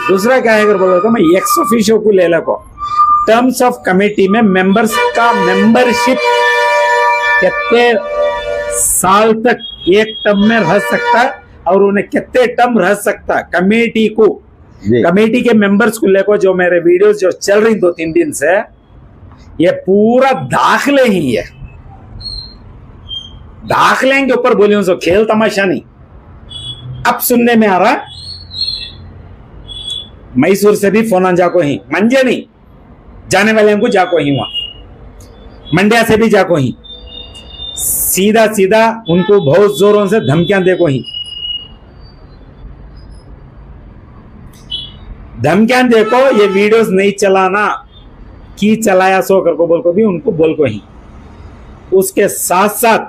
दूसरा क्या है अगर बोलो तो मैं एक्स ऑफिशियो को ले लो, टर्म्स ऑफ कमेटी में मेंबर्स का मेंबरशिप कितने साल तक एक टर्म में रह सकता है और उन्हें कितने टर्म रह सकता है, कमेटी को, कमेटी के मेंबर्स को लेकर जो मेरे वीडियोस जो चल रही 2-3 दिन से, ये पूरा दाखिले ही है, दाखिले के ऊपर बोलियो सो खेल तमाशा नहीं। अब सुनने में आ रहा है मैसूर से भी फोन जाको ही, मंजे नहीं जाने वाले हमको जाको ही, वहां मंड्या से भी जाको ही, सीधा सीधा उनको बहुत जोरों से धमकियां देखो ही, धमकियां देखो, ये वीडियोस नहीं चलाना की चलाया सो कर को बोल को भी उनको बोल को ही। उसके साथ साथ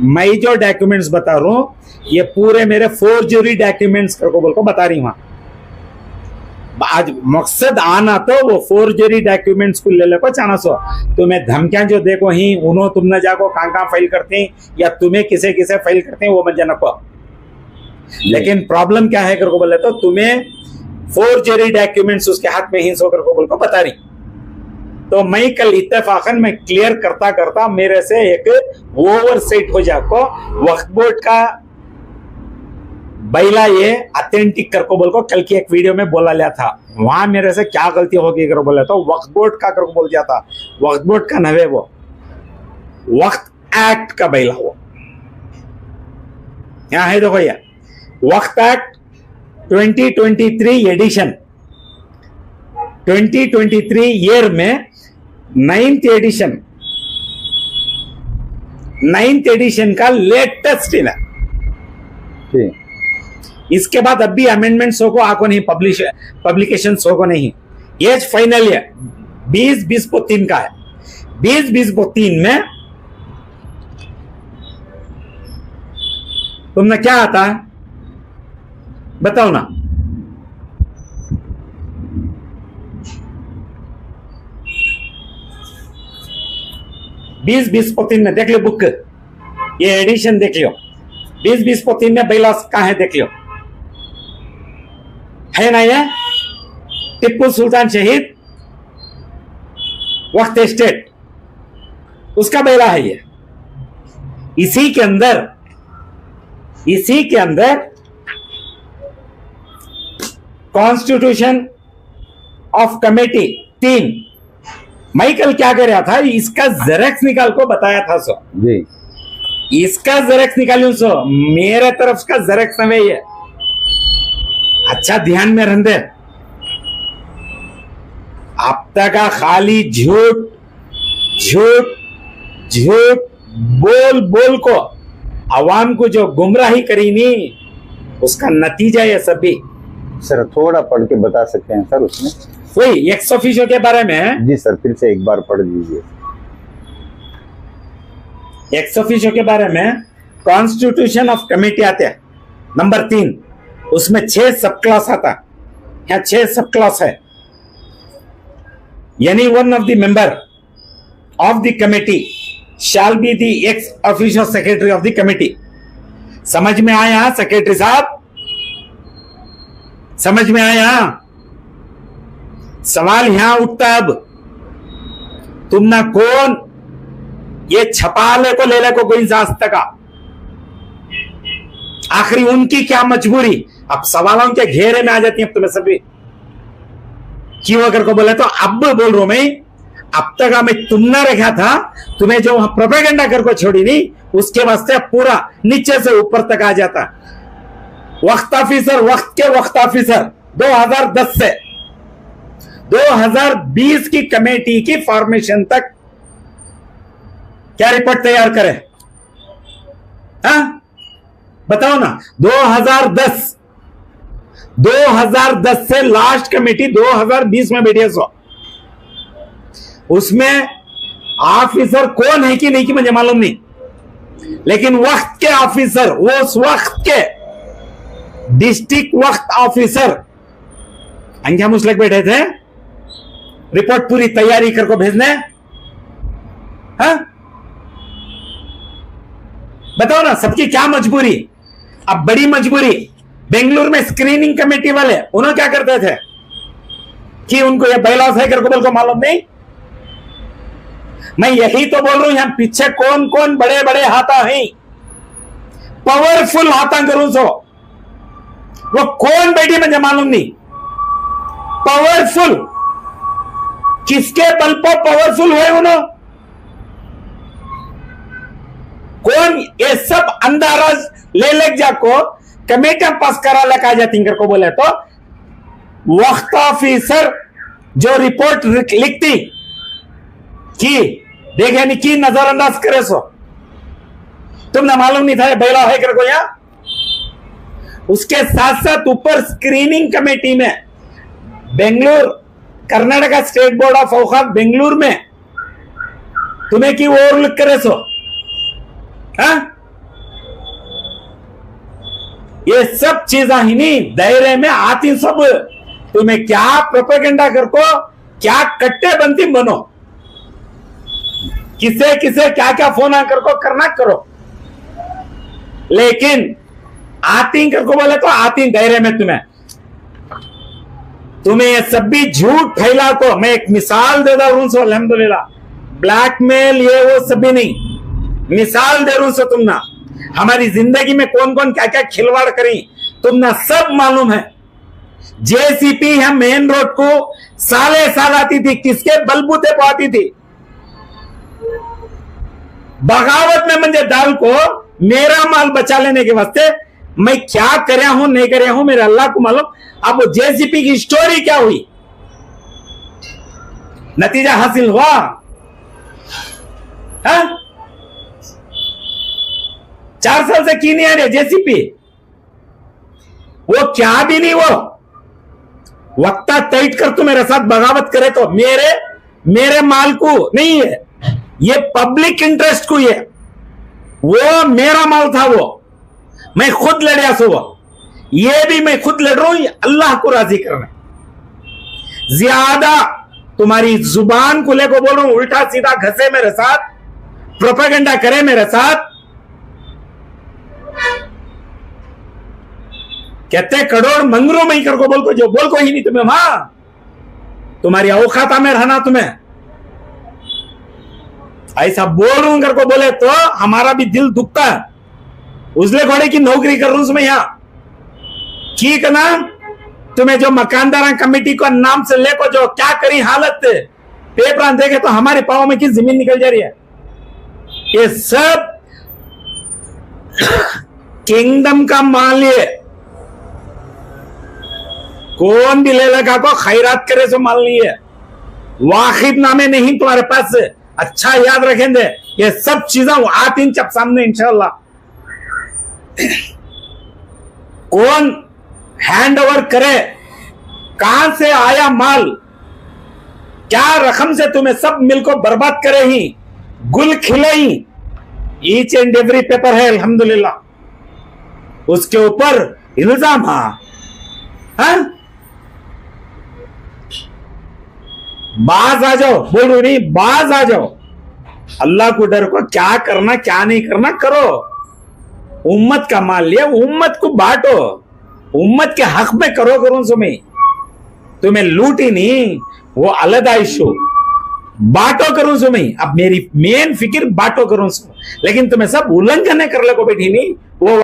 मैं जो डॉक्यूमेंट्स बता रहा हूं ये पूरे मेरे फोर्जरी डॉक्यूमेंट्स कर को बोल को बता रही हूं। आज मकसद आना तो वो फोर्जरी डॉक्यूमेंट्स को ले ले को चाहना सो, तुम्हें धमकियां जो देखो ही उन्होंने तुमने जाको कहां फाइल करते हैं या तुम्हें किसे किसे फाइल करते हैं वो मत जाना को। लेकिन प्रॉब्लम क्या है कर को बोले तो तुम्हें फोर्जरी डॉक्यूमेंट्स उसके हाथ में ही सो कर को बोल को बता रही। तो मैं कल इत्तेफाकन में क्लियर करता करता मेरे से एक ओवरसेट हो जाको, वक्फ बोर्ड का बैला ये ऑथेंटिक कर को बोल को कल की एक वीडियो में बोला लिया था, वहां मेरे से क्या गलती होगी कर बोले तो वक्फ बोर्ड का कर को बोल दिया था, वक्फ बोर्ड का नवे वो वक्फ एक्ट का बैला, वो यहां है देखो ये वक्फ एक्ट 2023 एडिशन, 2023 ईयर में 9th एडिशन का लेटेस्ट है। इसके बाद अब भी अमेंडमेंट्स हो को आको नहीं, पब्लिकेशन हो को नहीं, एज फाइनल है 20-20-3 का है। 20-20-3 में तुमने क्या आता है बताओ ना। बीस 20-20 में देख लो बुक, ये एडिशन देख लो, 20-20-3 में बैलास कहां है देख लो, है ना ये टिप्पू सुल्तान शहीद वक्त स्टेट, उसका बैला है ये। इसी के अंदर कॉन्स्टिट्यूशन ऑफ कमेटी 3 माइकल क्या कर रहा था, इसका जेरेक्स निकाल को बताया था सो जी, इसका जेरेक्स निकालियो सो, मेरे तरफ का जेरेक्स नवे ये, अच्छा ध्यान में रहने। अब तक का खाली झूठ झूठ झूठ बोल बोल को अवाम को जो गुमराही करी नी, उसका नतीजा ये सभी। सर थोड़ा पढ़ के बता सकते हैं सर उसमें, वही एक्स ऑफिशियो के बारे में। जी सर फिर से एक बार पढ़ दीजिए। एक्स ऑफिशियो के बारे में कॉन्स्टिट्यूशन ऑफ कमेटी आते हैं नंबर 3, उसमें 6 सब क्लास आता है, यहाँ 6 सब क्लास है, यानी one of the member of the committee shall be the ex officio secretary of the committee. समझ में आया सेक्रेटरी साहब, समझ में आया? सवाल यहां उठता है अब, तुम ना कौन ये छपाले को ले ले को कोई जास्त का, आखिरी उनकी क्या मजबूरी, अब सवालों के घेरे में आ जाती है तुम्हें सभी क्यों अगर को बोले तो अब बोल रहा हूं मैं, अब तक हमें तुमने रखा था, तुम्हें जो प्रोपेगेंडा कर को छोड़ी नहीं उसके वास्ते पूरा नीचे से ऊपर तक आ जाता। वक्त ऑफिसर, वक्त के वक्त ऑफिसर 2010 से 2020 की कमेटी की फॉर्मेशन तक क्या रिपोर्ट तैयार करे, हाँ बताओ ना। 2010 से लास्ट कमेटी 2020 में बैठी है सो, उसमें ऑफिसर कौन है कि नहीं कि मुझे मालूम नहीं, लेकिन वक्त के ऑफिसर, वो उस वक्त के डिस्ट्रिक्ट वक्त ऑफिसर अंजा मुस्लिक बैठे थे, रिपोर्ट पूरी तैयारी करके भेजने। हाँ बताओ ना सबकी क्या मजबूरी। अब बड़ी मजबूरी बेंगलुरु में स्क्रीनिंग कमेटी वाले उन्होंने क्या करते थे कि उनको ये बायलॉज है करके बोल को मालूम नहीं। मैं यही तो बोल रहा हूं, यहां पीछे कौन कौन बड़े बड़े हाथा हैं, पावरफुल हाथा करूं सो वो कौन बैठी मुझे मालूम नहीं। पावरफुल किसके बल पर पावरफुल हुए उन्होंने, कौन ये सब अंदाज ले ले जाको कमेटियां पास करा लगा जाती को बोले तो वक्त ऑफिसर जो रिपोर्ट लिखती कि देखे नहीं की नजरअंदाज करे सो तुमने मालूम नहीं था बैला है कर को यहां। उसके साथ साथ ऊपर स्क्रीनिंग कमेटी में Bengaluru Karnataka state board of औकाफ बेंगलुरु में तुम्हें की और लिख करे सो ये सब चीजें ही नहीं दायरे में आती सब। तुम्हें क्या प्रोपेगेंडा कर को क्या कट्टे बनती बनो, किसे किसे क्या क्या फोन आकर को करना करो, लेकिन आती कर को बोले तो आती दायरे में तुम्हें ये सब भी झूठ फैला को मैं एक मिसाल दे रहा हूं सो अल्हम्दुलिल्लाह, ब्लैकमेल ये वो सब भी नहीं, मिसाल दे रहा हूं सो तुमना हमारी जिंदगी में कौन कौन क्या क्या खिलवाड़ करी तुमना सब मालूम है। जेसीपी है मेन रोड को साले साल आती थी, किसके बलबूते पर आती थी, बगावत में मुझे डाल को मेरा माल बचा लेने के वास्ते मैं क्या करया हूं नहीं करया हूं मेरे अल्लाह को मालूम। अब जेसीपी की स्टोरी क्या हुई, नतीजा हासिल हुआ है? 4 साल से की नहीं आ रही जेसीपी, वो क्या भी नहीं, वो वक्ता तैट कर तू मेरे साथ बगावत करे तो मेरे माल को नहीं है, ये पब्लिक इंटरेस्ट को, ये वो मेरा माल था, वो मैं खुद लड़िया सो, वो ये भी मैं खुद लड़ रहा हूं अल्लाह को राजी करना। ज्यादा तुम्हारी जुबान को लेकर बोल रहा हूं, उल्टा सीधा घसे मेरे साथ, प्रोपेगेंडा करे मेरे साथ, कहते करोड़ मंगरू में कर को बोल को जो बोल को ही नहीं तुम्हें, वहां तुम्हारी औकात में रहना तुम्हें ऐसा बोल रहा हूं कर को बोले तो हमारा भी दिल दुखता है। उजले घोड़े की नौकरी कर रहा हूं मैं यहां, ठीक है ना? तुम्हें जो मकानदार कमेटी को नाम से लेको जो क्या करी हालत पेपर देखे तो हमारे पाँव में की जमीन निकल जा रही है। ये सब किंगडम का माल है, कौन भी ले लगा को खैरात करे सो माल नहीं है, वाकिफ नामे नहीं तुम्हारे पास, अच्छा याद रखेंगे ये सब चीजें आती चप सामने इंशाल्लाह। कौन हैंड ओवर करे, कहां से आया माल, क्या रकम से तुम्हें सब मिल को बर्बाद करे ही, गुल खिले ही, ईच एंड एवरी पेपर है अल्हम्दुलिल्लाह, उसके ऊपर इल्जाम हाँ? बाज आ जाओ, बोल रही नहीं, बाज आ जाओ, अल्लाह को डर को, क्या करना क्या नहीं करना करो, उम्मत का माल लिया, उम्मत को बांटो, उम्मत के हक में करो तुम्हें लूटी नहीं, वो अलग इशू, बांटो करूं सुमी। अब मेरी मेन फिक्र बांटो करूं, लेकिन तुम्हें सब उल्लंघन कर लो बैठी नहीं, वो